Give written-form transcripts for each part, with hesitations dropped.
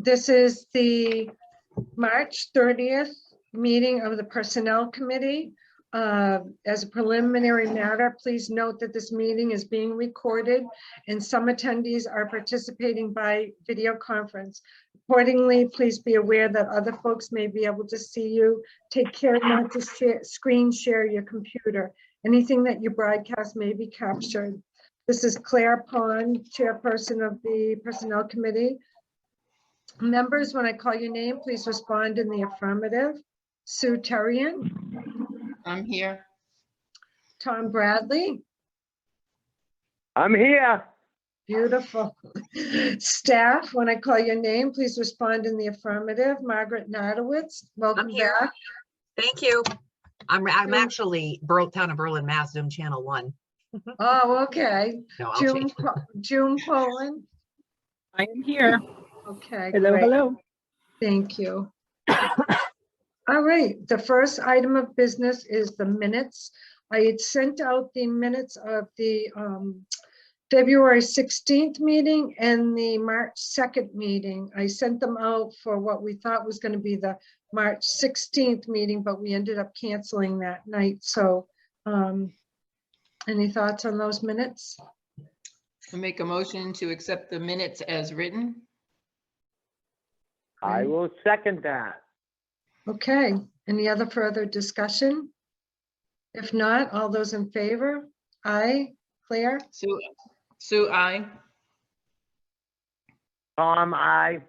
This is the March 30th meeting of the Personnel Committee. As a preliminary matter, please note that this meeting is being recorded and some attendees are participating by video conference. Accordingly, please be aware that other folks may be able to see you. Take care not to screen share your computer. Anything that you broadcast may be captured. This is Claire Pond, Chairperson of the Personnel Committee. Members, when I call your name, please respond in the affirmative. Sue Terrian. I'm here. Tom Bradley. I'm here. Beautiful. Staff, when I call your name, please respond in the affirmative. Margaret Nadowitz, welcome back. Thank you. I'm actually town of Berlin, Mass, Zoom channel 1. Oh, okay. No, I'll change. June Poland. I am here. Okay. Hello, great. hello. Thank you. All right, the first item of business is the minutes. I had sent out the minutes of the February 16th meeting and the March 2nd meeting. I sent them out for what we thought was going to be the March 16th meeting, but we ended up canceling that night. So any thoughts on those minutes? I make a motion to accept the minutes as written. I will second that. Okay, any other further discussion? If not, all those in favor? Aye. Claire? Sue, aye. Tom, I.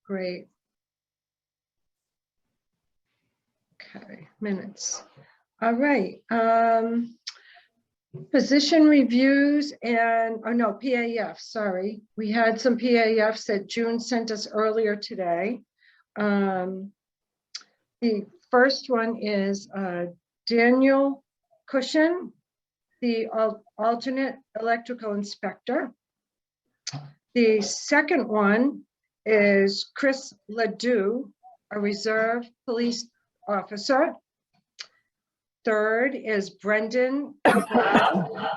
Great. Okay, minutes. All right. Position reviews and, oh no, PAF, sorry. We had some PAFs that June sent us earlier today. The first one is Daniel Cushion, the alternate electrical inspector. The second one is Chris Ledoux, a reserve police officer. Third is Brendan, a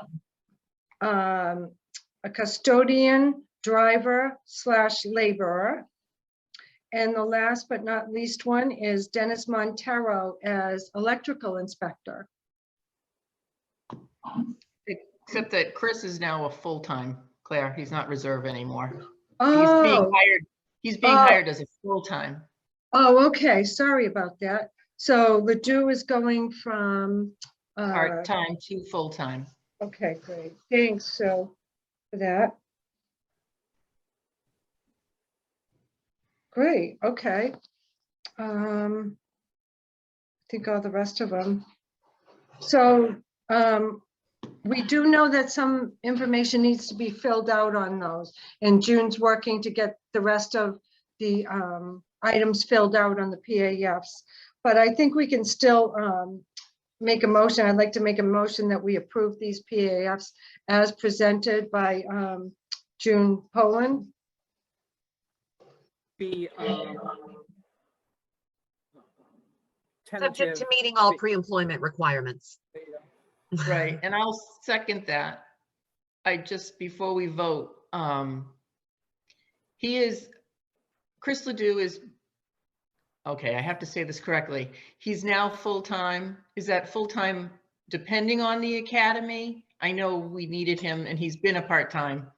custodian, driver / laborer. And the last but not least one is Dennis Montero as electrical inspector. Except that Chris is now a full-time, Claire. He's not reserve anymore. Oh, He's being hired as a full-time. oh, okay. Sorry about that. So Ledoux is going from Part-time to full-time. okay, great. Thanks, Sue, for that. Great, okay. I think all the rest of them. So we do know that some information needs to be filled out on those, and June's working to get the rest of the items filled out on the PAFs. But I think we can still make a motion. I'd like to make a motion that we approve these PAFs as presented by June Poland. Be Subject to meeting all pre-employment requirements. Right, and I'll second that. Before we vote, Chris Ledoux is, okay, I have to say this correctly. He's now full-time. Is that full-time depending on the academy? I know we needed him and he's been a part-time.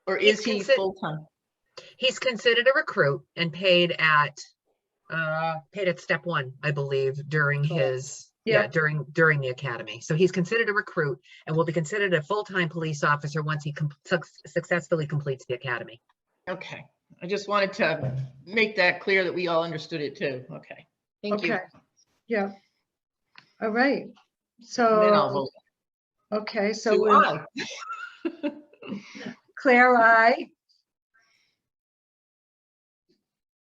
Or is he full-time? He's considered a recruit and paid at step 1, I believe, during his during the academy. So he's considered a recruit and will be considered a full-time police officer once he successfully completes the academy. Okay, I just wanted to make that clear that we all understood it too. Okay, thank you. Yeah. All right. And then I'll So vote. okay, so Sue, aye. Claire, aye.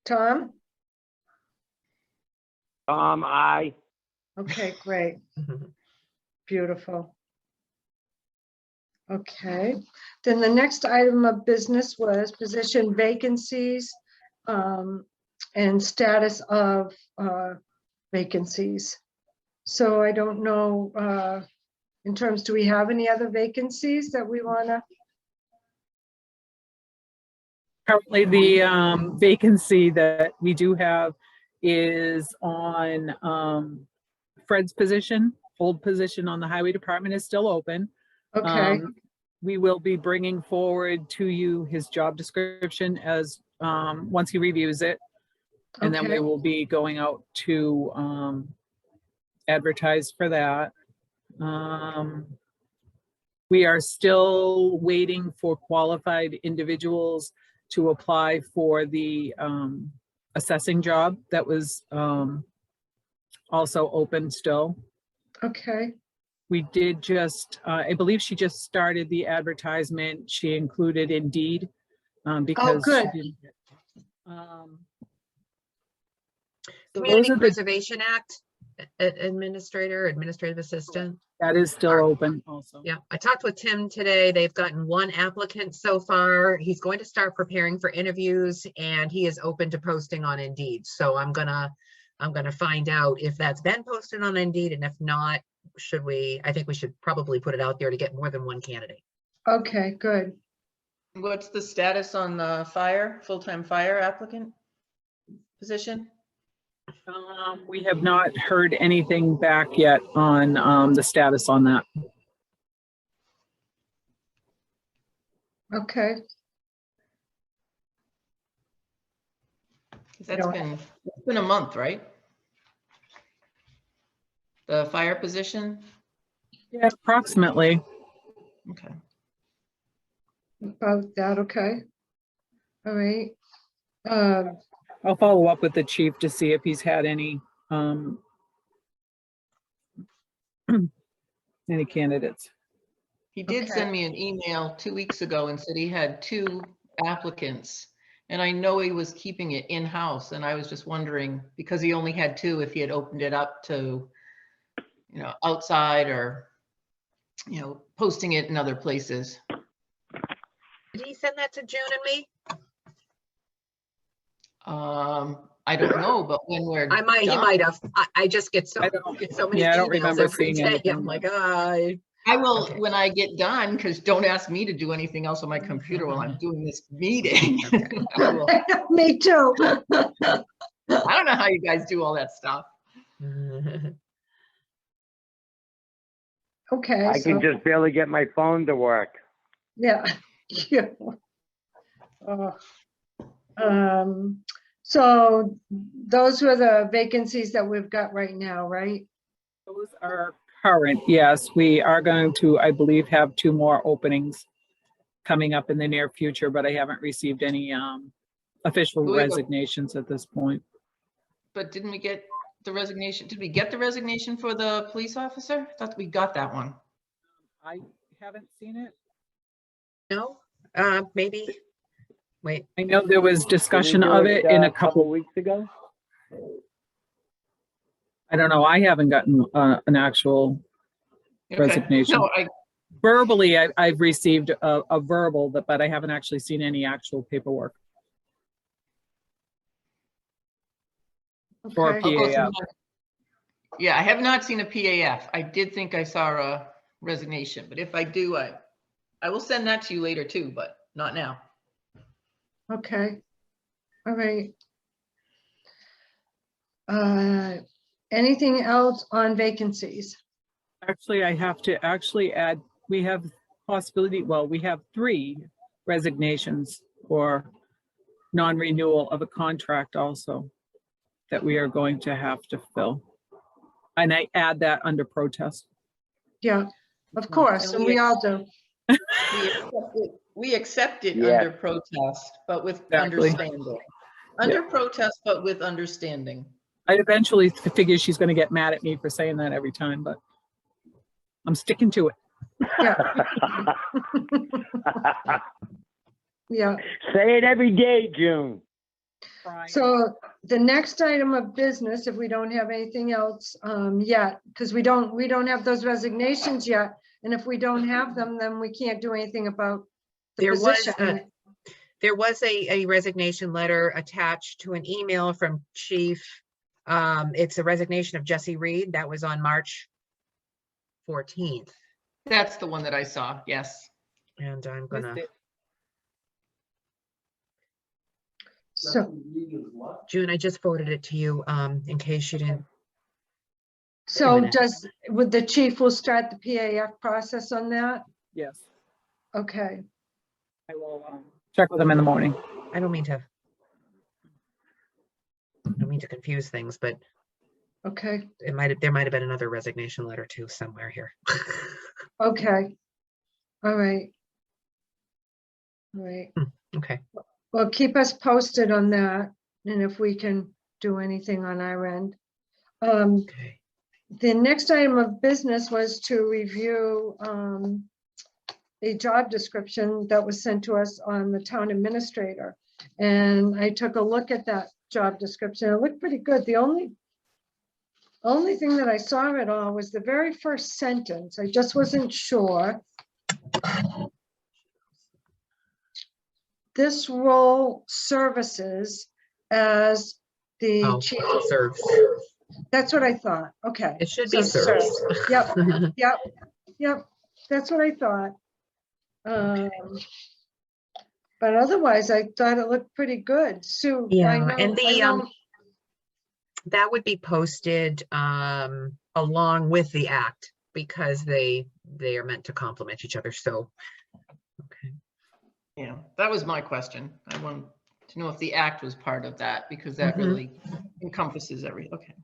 Tom? Tom, I. Okay, great. Beautiful. Okay, then the next item of business was position vacancies and status of vacancies. So I don't know, in terms, do we have any other vacancies that we want to Currently, the vacancy that we do have is on Fred's position. Old position on the highway department is still open. Okay, We will be bringing forward to you his job description as once he reviews it. And then we okay, will be going out to advertise for that. We are still waiting for qualified individuals to apply for the assessing job that was also open still. okay, We did just, I believe she just started the advertisement. She included Indeed because she good. didn't. So those Community are the, Preservation Act Administrator, Administrative Assistant. that is still Are- open also. Yeah, I talked with Tim today. They've gotten one applicant so far. He's going to start preparing for interviews and he is open to posting on Indeed. So I'm gonna find out if that's been posted on Indeed, and if not, I think we should probably put it out there to get more than one candidate. Okay, good. What's the status on the fire, full-time fire applicant position? We have not heard anything back yet on the status on that. Okay, 'Cause it's been a month, right? The fire position? Yeah, approximately. Okay. about that, okay. All right. I'll follow up with the chief to see if he's had any any candidates. He did Okay. send me an email 2 weeks ago and said he had 2 applicants. And I know he was keeping it in-house, and I was just wondering, because he only had 2, if he had opened it up to, outside or, posting it in other places. Did he send that to June and me? I don't know, but when we're He done, might have. I just get so I don't- many yeah, I don't emails remember every seeing day. anything, I'm like, I will, Okay. when I get done, because don't ask me to do anything else on my computer while I'm doing this meeting. I will- Me too. I don't know how you guys do all that stuff. Okay, I can so, just barely get my phone to work. yeah. Yeah. So those were the vacancies that we've got right now, right? Those are current, yes. We are going to, I believe, have 2 more openings coming up in the near future, but I haven't received any official We have a- resignations at this point. But didn't we get the resignation? Did we get the resignation for the police officer? I thought we got that one. I haven't seen it. No, maybe. Wait, I know there was Did we discussion do of it in a couple couple, weeks ago? I don't know, I haven't gotten an actual Okay. resignation. No, Verbally, I've received a verbal, but I haven't actually seen any actual paperwork or Okay. I'll go through PAF. yeah, I have not seen a PAF. I did think I saw a resignation, but if I do, I will send that to you later too, but not now. Okay, all right. Anything else on vacancies? Actually, I have to actually add, we have possibility, well, we have 3 resignations or non-renewal of a contract also that we are going to have to fill. And I add that under protest. Yeah, of course, and we all do. We accept it Yeah. under protest, but with Exactly. understanding. Under protest, but with understanding. I eventually figure she's going to get mad at me for saying that every time, but I'm sticking to it. Yeah. Yeah, Say it every day, June. so the next item of business, if we don't have anything else yet, because we don't have those resignations yet. And if we don't have them, then we can't do anything about the there position. was a resignation letter attached to an email from Chief. It's a resignation of Jesse Reed. That was on March 14th. That's the one that I saw, yes. And I'm Missed gonna, it. So, June, I just forwarded it to you, in case you didn't. so minute. would the chief will start the PAF process on that? Yes, Okay, I will check with them in the morning. I don't mean to confuse things, but okay, there might have been another resignation letter too somewhere here. okay. All right. All right. Okay, Well, keep us posted on that and if we can do anything on our end. okay. The next item of business was to review a job description that was sent to us on the town administrator. And I took a look at that job description. It looked pretty good. The only thing that I saw at all was the very first sentence. I just wasn't sure. This role services as the Oh, chief. serves. That's what I thought. Okay. It should So be serves. Yep. Yep, that's what I thought. But otherwise, I thought it looked pretty good. Sue, I Yeah, know, and I know, that would be posted along with the act because they are meant to complement each other. So, okay. Yeah, that was my question. I wanted to know if the act was part of that because that Mhm. really encompasses everything. Okay.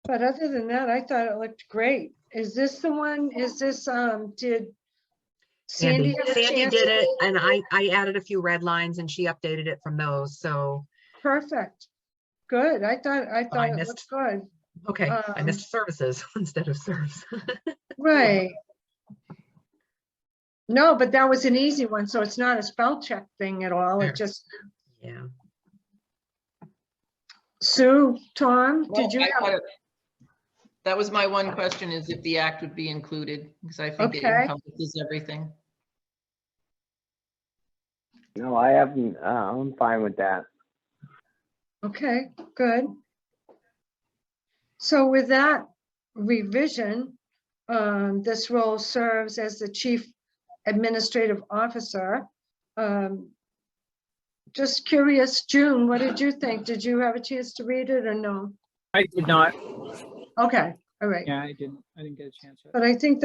but other than that, I thought it looked great. Is this the one, did Sandy have a Sandy chance? did it, and I added a few red lines and she updated it from those. So, Perfect. Good. I thought I it missed- looked good. okay, I Um, missed services instead of serves. Right. No, but that was an easy one, so it's not a spell check thing at all. It Sure. just, Yeah. Sue, Tom, Well, did you I have? thought that was my one question, is if the act would be included, because I think it Okay. encompasses everything. No, I haven't, I'm fine with that. Okay, good. So with that revision, this role serves as the chief administrative officer. Just curious, June, what did you think? Did you have a chance to read it or no? I did not. Okay, all right. Yeah, I didn't get a chance yet. But I think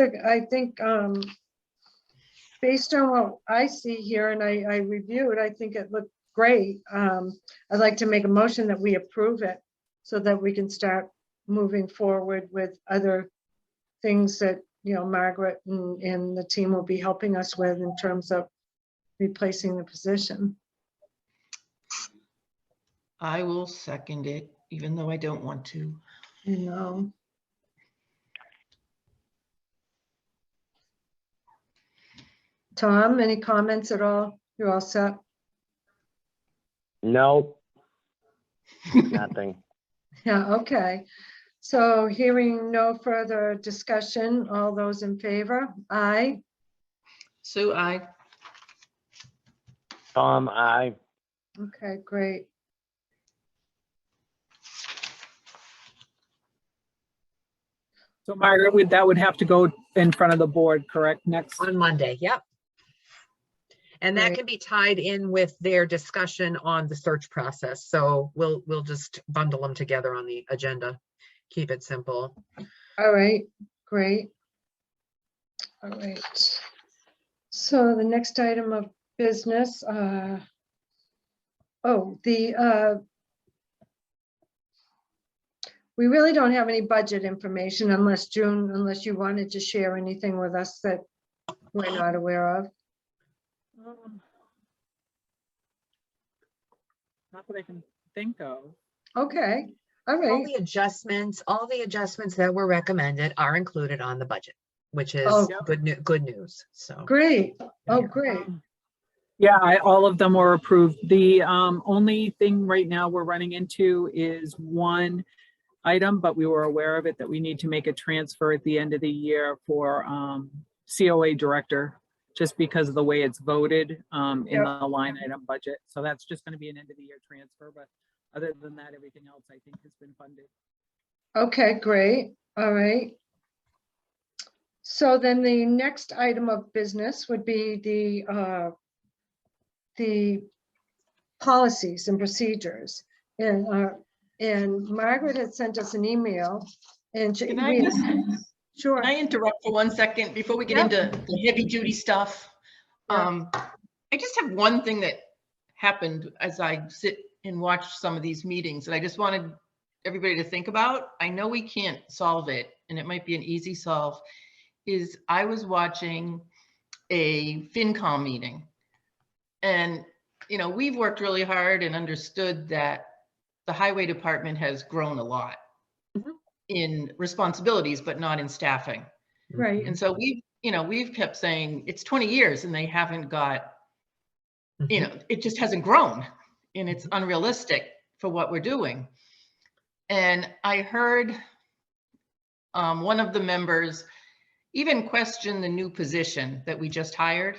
based on what I see here and I reviewed, I think it looked great. I'd like to make a motion that we approve it so that we can start moving forward with other things that, Margaret and the team will be helping us with in terms of replacing the position. I will second it, even though I don't want to. Tom, any comments at all? You're all set? Nope, nothing. Yeah, okay. So hearing no further discussion, all those in favor? Aye. So Tom, I, Okay, great. So Margaret, that would have to go in front of the board, correct, next? On Monday, yep. And that Right. can be tied in with their discussion on the search process. So we'll just bundle them together on the agenda. Keep it simple. All right, great. All right. So the next item of business, we really don't have any budget information unless June, unless you wanted to share anything with us that we're not aware of. Not that I can think of. Okay, all All right. the adjustments that were recommended are included on the budget, which is Oh. good news. So Great. Oh, Yeah. great. Yeah, all of them were approved. The only thing right now we're running into is one item, but we were aware of it, that we need to make a transfer at the end of the year for COA director, just because of the way it's voted in Yep. the line item budget. So that's just going to be an end of the year transfer, but other than that, everything else I think has been funded. Okay, great. All right. So then the next item of business would be the policies and procedures. And Margaret had sent us an email and Can I sure. Can I interrupt for 1 second before we get Yep. into the heavy duty stuff? Yeah. I just have one thing that happened as I sit and watch some of these meetings that I just wanted everybody to think about. I know we can't solve it, and it might be an easy solve, is I was watching a FinCom meeting. And, you know, we've worked really hard and understood that the highway department has grown a lot in responsibilities, but not in staffing. Right. And so we've kept saying it's 20 years and they haven't got, it just hasn't grown, and it's unrealistic for what we're doing. And I heard one of the members even question the new position that we just hired,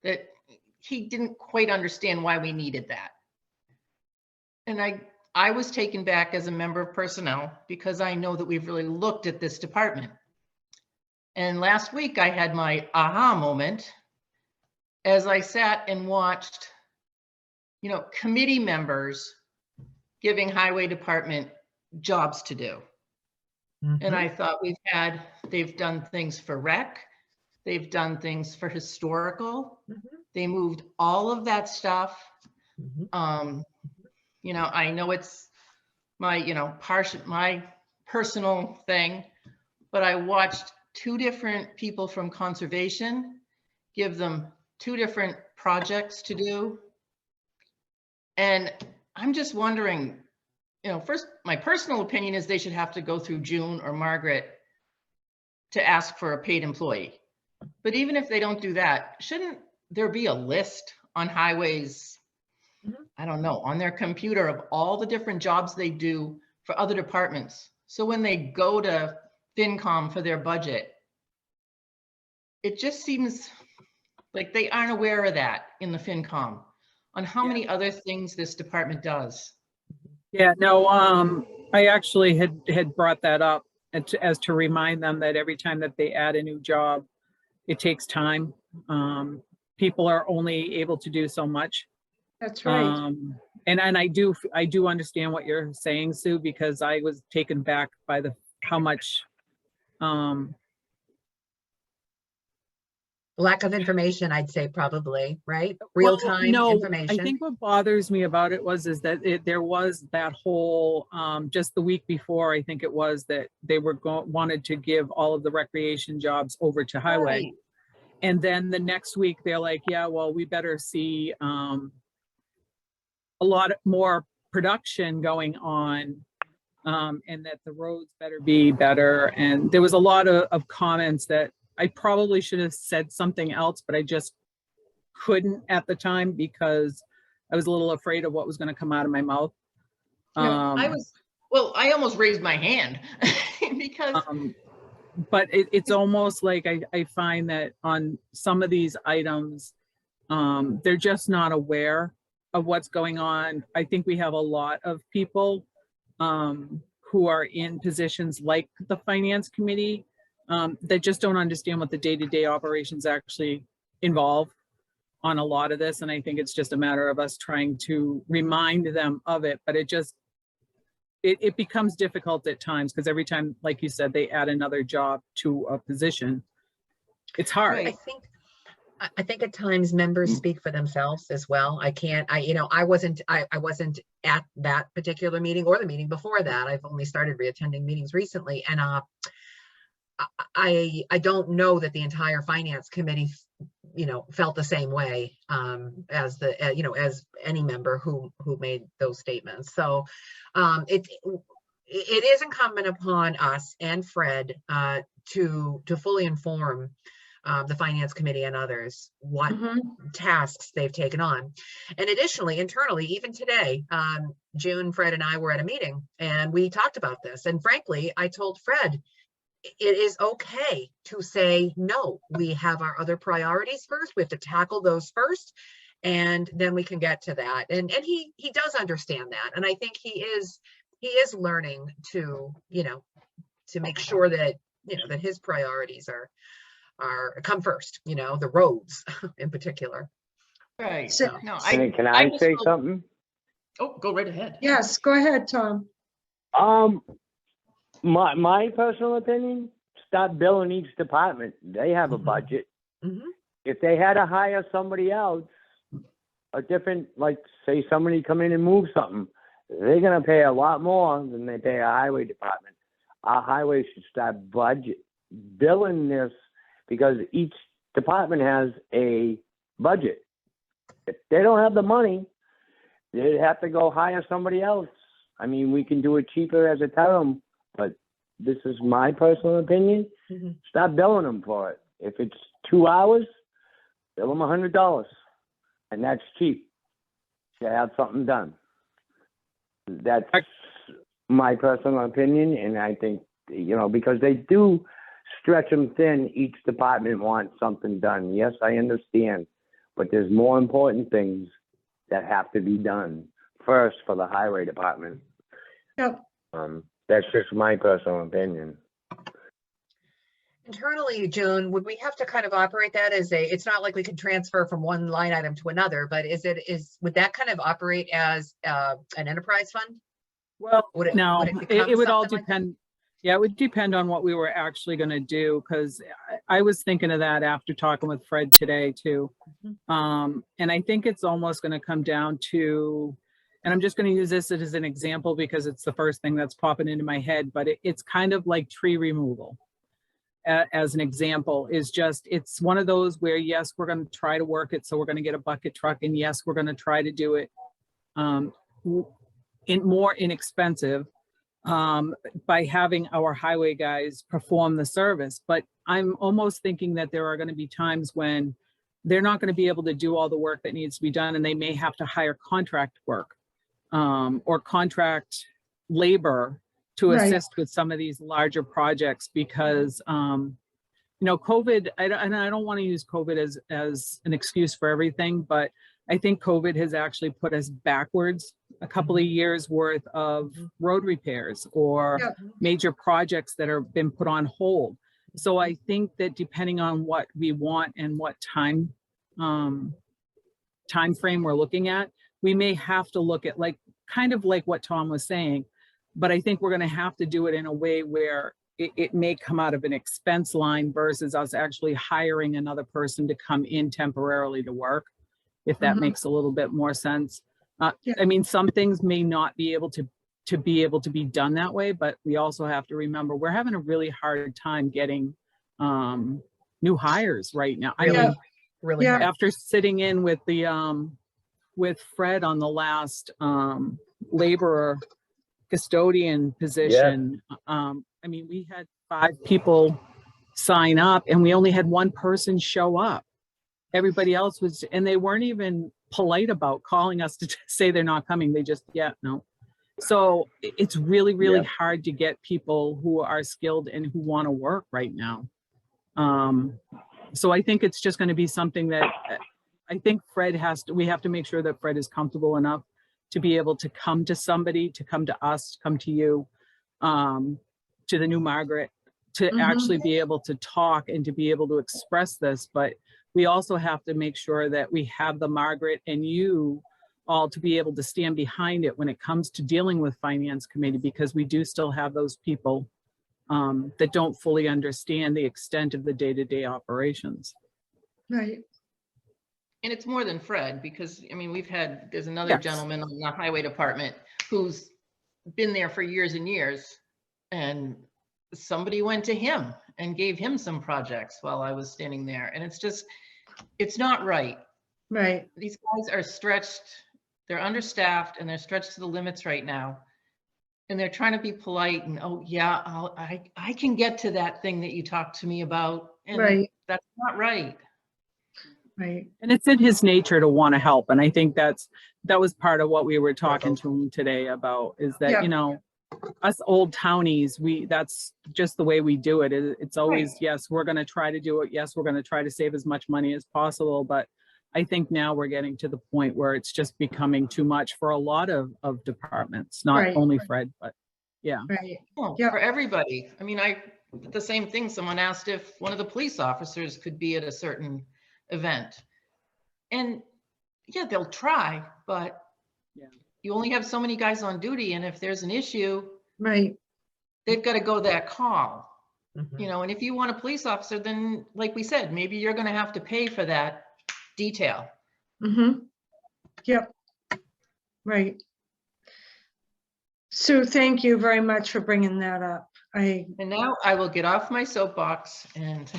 that he didn't quite understand why we needed that. And I was taken back as a member of personnel because I know that we've really looked at this department. And last week I had my aha moment as I sat and watched, committee members giving highway department jobs to do. And I thought they've done things for rec, they've done things for historical, they moved all of that stuff. I know it's my personal thing, but I watched two different people from conservation give them two different projects to do. And I'm just wondering, first, my personal opinion is they should have to go through June or Margaret to ask for a paid employee. But even if they don't do that, shouldn't there be a list on highways, I don't know, on their computer of all the different jobs they do for other departments? So when they go to FinCom for their budget, it just seems like they aren't aware of that in the FinCom, on how many other things this department does. Yeah, no, I actually had brought that up as to remind them that every time that they add a new job, it takes time. People are only able to do so much. That's right. And I do understand what you're saying, Sue, because I was taken back by how much lack of information, I'd say, probably, right? Real-time information. I think what bothers me about it is that there was that whole, just the week before, I think it was, that they wanted to give all of the recreation jobs over to highway. Right. And then the next week they're like, yeah, well, we better see a lot more production going on, and that the roads better be better. And there was a lot of comments that I probably should have said something else, but I just couldn't at the time because I was a little afraid of what was going to come out of my mouth. I almost raised my hand because but it's almost like I find that on some of these items, they're just not aware of what's going on. I think we have a lot of people who are in positions like the finance committee that just don't understand what the day-to-day operations actually involve on a lot of this. And I think it's just a matter of us trying to remind them of it, but it becomes difficult at times because every time, like you said, they add another job to a position, it's hard. Right. I think at times members speak for themselves as well. I wasn't at that particular meeting or the meeting before that. I've only started reattending meetings recently. And I don't know that the entire finance committee, felt the same way as as any member who made those statements. So it is incumbent upon us and Fred to fully inform the finance committee and others what tasks they've taken on. And additionally, internally, even today, June, Fred and I were at a meeting and we talked about this. And frankly, I told Fred, it is okay to say, no, we have our other priorities first. We have to tackle those first, and then we can get to that. And he does understand that. And I think he is learning to, to make sure that, that his priorities come first, you know, the roads in particular. Right. So- No, Can I just say hope- something? Oh, go right ahead. Yes, go ahead, Tom. My personal opinion, stop billing each department. They have a Mhm. budget. Mhm. If they had to hire somebody else, a different, like, say somebody come in and move something, they're gonna pay a lot more than they pay a highway department. Our highway should start billing this, because each department has a budget. If they don't have the money, they'd have to go hire somebody else. I mean, we can do it cheaper as a town, but this is my personal opinion. Mhm. Stop billing them for it. If it's 2 hours, bill them $100, and that's cheap to have something done. That's my personal opinion, and I think, you know, because they do stretch them thin. Each department wants something done. Yes, I understand, but there's more important things that have to be done first for the highway department. Yep. That's just my personal opinion. Internally, June, would we have to kind of operate that as it's not like we can transfer from one line item to another, but would that kind of operate as an enterprise fund? Well, Would it- no, would it become it would all something like that? depend. Yeah, it would depend on what we were actually going to do, because I was thinking of that after talking with Fred today too. And I think it's almost going to come down to, and I'm just going to use this as an example because it's the first thing that's popping into my head, but it's kind of like tree removal. As an example, is just, it's one of those where, yes, we're going to try to work it. So we're going to get a bucket truck, and yes, we're going to try to do it more inexpensive by having our highway guys perform the service. But I'm almost thinking that there are going to be times when they're not going to be able to do all the work that needs to be done, and they may have to hire contract work or contract labor to Right. assist with some of these larger projects, because you know, COVID, and I don't want to use COVID as an excuse for everything, but I think COVID has actually put us backwards a couple of years worth of road repairs or Yep. major projects that have been put on hold. So I think that depending on what we want and what time frame we're looking at, we may have to look at, like, kind of like what Tom was saying, but I think we're going to have to do it in a way where it may come out of an expense line versus us actually hiring another person to come in temporarily to work, if that Mhm. makes a little bit more sense. Yeah. I mean, some things may not be able to be done that way, but we also have to remember we're having a really hard time getting new hires right now. I Really, mean, really Yeah. hard. after sitting in with with Fred on the last laborer custodian position, I mean, we had 5 people sign up and we only had 1 person show up. Everybody else was, and they weren't even polite about calling us to say they're not coming. They just, yeah, no. So it's really, really Yeah. hard to get people who are skilled and who want to work right now. So I think it's just going to be something that I think we have to make sure that Fred is comfortable enough to be able to come to somebody, to come to us, come to you, to the new Margaret, to Mhm. actually be able to talk and to be able to express this. But we also have to make sure that we have the Margaret and you all to be able to stand behind it when it comes to dealing with finance committee, because we do still have those people that don't fully understand the extent of the day-to-day operations. Right. And it's more than Fred, because, I mean, there's another Yes. gentleman on the highway department who's been there for years and years. And somebody went to him and gave him some projects while I was standing there. And it's not right. Right. These guys are stretched, they're understaffed, and they're stretched to the limits right now. And they're trying to be polite and, oh yeah, I can get to that thing that you talked to me about. And Right. that's not right. Right. And it's in his nature to want to help. And I think that was part of what we were talking to him today about, is that, Yeah. you know, us old townies, that's just the way we do it. It's always, yes, we're going to try to do it. Yes, we're going to try to save as much money as possible. But I think now we're getting to the point where it's just becoming too much for a lot of departments, not Right. only Fred, but yeah. Right. Well, Yeah. for everybody. I mean, the same thing, someone asked if one of the police officers could be at a certain event. And yeah, they'll try, but Yeah. you only have so many guys on duty, and if there's an issue, Right. they've got to go that call. Mhm. You know, and if you want a police officer, then like we said, maybe you're going to have to pay for that detail. Mm-hmm. Yep. Right. Sue, thank you very much for bringing that up. And now I will get off my soapbox, and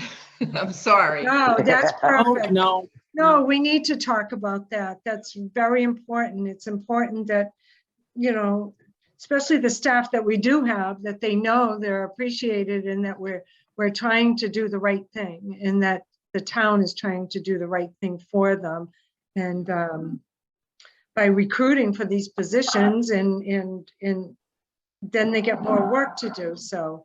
I'm sorry. No, that's Oh, perfect. no, No, we need to talk about that. That's very important. It's important that, you know, especially the staff that we do have, that they know they're appreciated and that we're trying to do the right thing and that the town is trying to do the right thing for them. And by recruiting for these positions and then they get more work to do. So,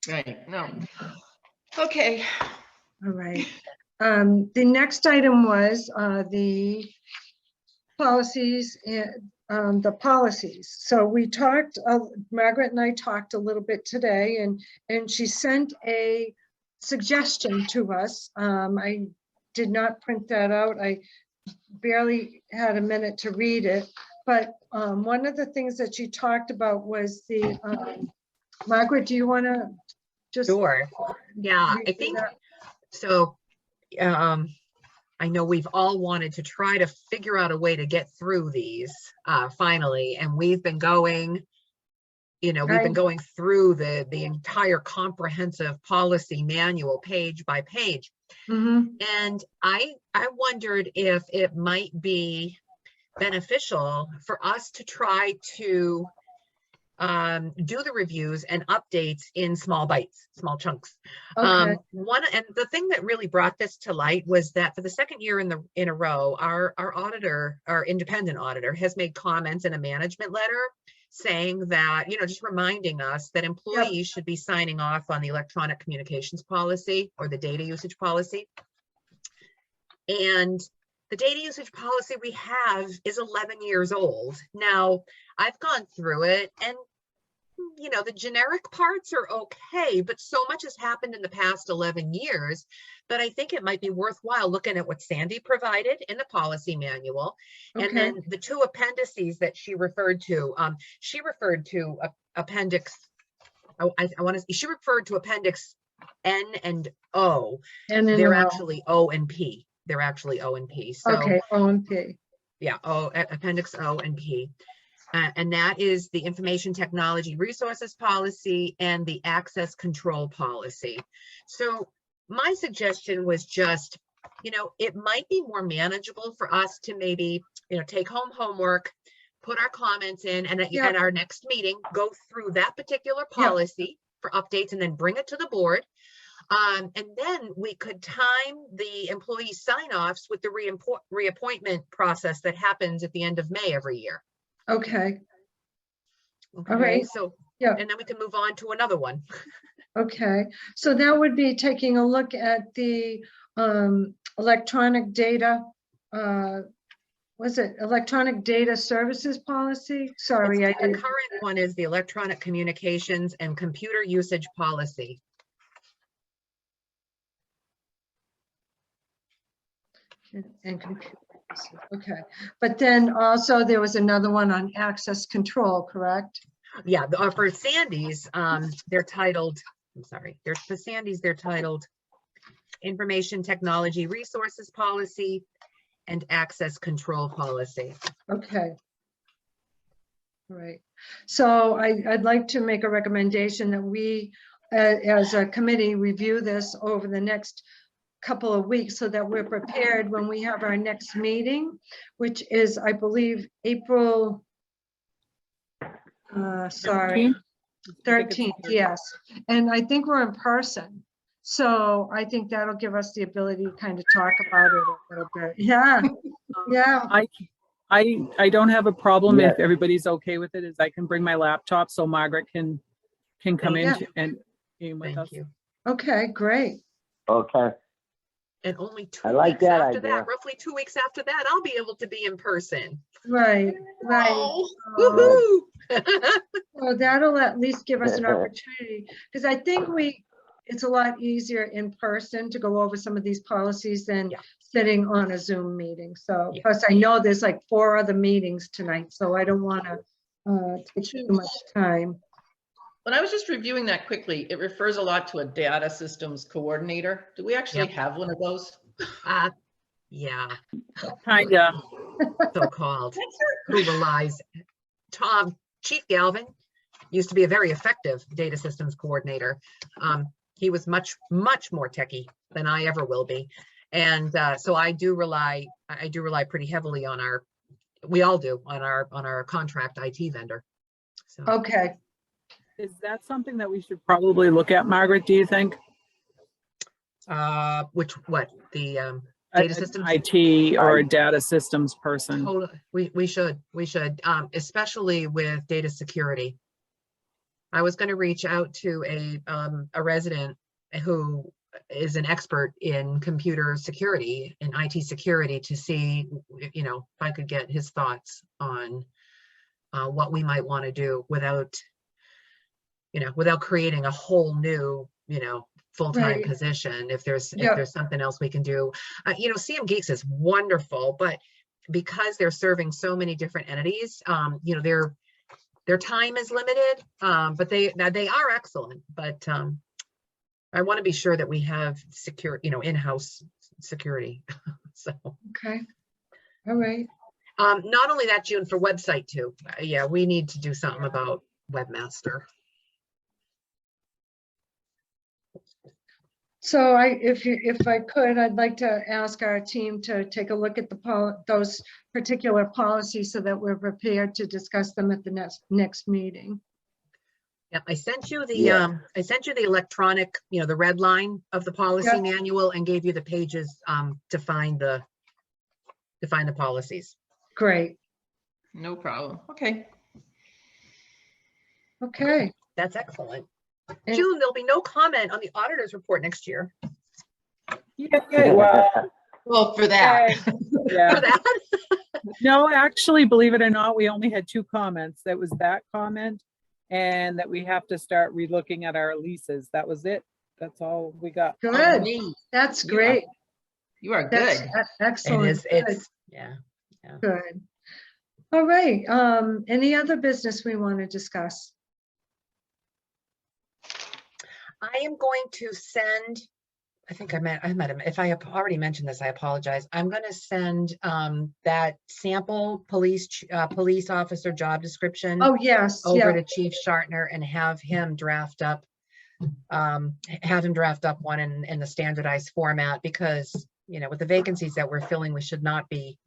Right, no. Okay. all right. The next item was the policies and the policies. So we talked, Margaret and I talked a little bit today, and she sent a suggestion to us. I did not print that out. I barely had a minute to read it, but one of the things that she talked about was the, Margaret, do you want to just? Sure. Yeah, I read think that? so. I know we've all wanted to try to figure out a way to get through these finally, and we've been going, we've been going through the entire comprehensive policy manual page by page. Mhm. And I wondered if it might be beneficial for us to try to do the reviews and updates in small bites, small chunks. Okay. And the thing that really brought this to light was that for the second year in a row, our auditor, our independent auditor, has made comments in a management letter saying that, just reminding us that employees should be signing off on the electronic communications policy or the data usage policy. And the data usage policy we have is 11 years old. Now, I've gone through it, and the generic parts are okay, but so much has happened in the past 11 years that I think it might be worthwhile looking at what Sandy provided in the policy manual. Okay. And then the two appendices that she referred to appendix, she referred to appendix N and O. And then They're actually O and P. They're actually O and P. So okay, OMP. yeah, appendix O and P. And that is the information technology resources policy and the access control policy. So my suggestion was just, it might be more manageable for us to maybe, take home homework, put our comments in, and at our next meeting, go through that particular policy for updates and then bring it to the board. And then we could time the employee sign-offs with the reappointment process that happens at the end of May every year. Okay. Okay, All right. so, Yeah. and then we can move on to another one. Okay. So that would be taking a look at the electronic data. Was it electronic data services policy? Sorry, The I did. current one is the electronic communications and computer usage policy. And computer. Okay. But then also there was another one on access control, correct? Yeah, for Sandy's, they're titled, for Sandy's, they're titled Information Technology Resources Policy and Access Control Policy. Okay. All right. So I'd like to make a recommendation that we, as a committee, review this over the next couple of weeks so that we're prepared when we have our next meeting, which is, I believe, April, 13th, yes. And I think we're in person. So I think that'll give us the ability to kind of talk about it a little bit. Yeah, yeah. I don't have a problem if everybody's okay with it, as I can bring my laptop so Margaret can come in and meet with us. Thank you. Okay, great. Okay. And only 2 I like weeks that after idea. that, roughly 2 weeks after that, I'll be able to be in person. Right, right. Oh, woohoo! Well, that'll at least give us an opportunity, because I think it's a lot easier in person to go over some of these policies than Yeah. sitting on a Zoom meeting. So, Yeah. plus I know there's like 4 other meetings tonight, so I don't want to take too much time. When I was just reviewing that quickly, it refers a lot to a data systems coordinator. Do we actually have one of those? Yeah, Kinda. so-called, who relies, Chief Galvin used to be a very effective data systems coordinator. He was much more techie than I ever will be. And so I do rely pretty heavily on we all do, on our contract IT vendor. So Okay, Is that something that we should probably look at, Margaret, do you think? what, the A- data an systems? IT or a data systems person? Totally. We should, especially with data security. I was going to reach out to a resident who is an expert in computer security and IT security to see, if I could get his thoughts on what we might want to do without creating a whole new, full-time Right. position. If there's Yeah. something else we can do, CM Geeks is wonderful, but because they're serving so many different entities, their time is limited, but they are excellent. But I want to be sure that we have secure, in-house security. So, okay, all right. not only that, June, for website too. Yeah, we need to do something about Webmaster. So if I could, I'd like to ask our team to take a look at those particular policies so that we're prepared to discuss them at the next meeting. Yep, I sent you the Yeah. electronic, the red line of the policy Yep. manual, and gave you the pages to find the policies. Great, No problem. Okay. okay. That's excellent. And- June, there'll be no comment on the auditor's report next year. Yeah, well, Well, for that. yeah. For that? No, actually, believe it or not, we only had 2 comments. That was that comment and that we have to start relooking at our leases. That was it. That's all we got. Good, Neat. that's You are- great. You are That's good. excellent. Yeah. Good. All right, any other business we want to discuss? I am going to send, I think I might have, if I have already mentioned this, I apologize. I'm going to send that sample police officer job description Oh, yes, over yeah, to Chief Shartner and have him draft up one in the standardized format, because, with the vacancies that we're filling, we should not be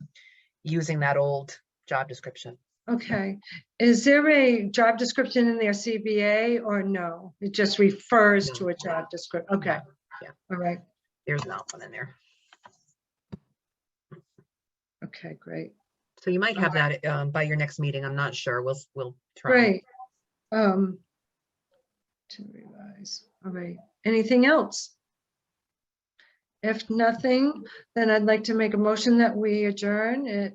using that old job description. okay. Is there a job description in their CBA or no? It just refers No. to a job description, okay. Yeah. All right, There's not one in there. okay, great, So you might have that by your next meeting. I'm not sure. We'll try. great. To revise, all right. Anything else? If nothing, then I'd like to make a motion that we adjourn at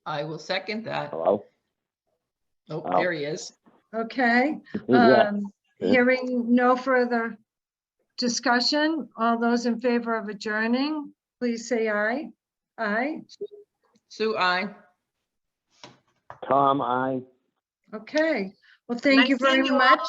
I will second that. Hello? Oh, Oh. there he is. okay. Yeah. Hearing no further discussion, all those in favor of adjourning, please say aye. Aye, Sue, I. Tom, I. okay. Well, thank Nice you very seeing you all. much.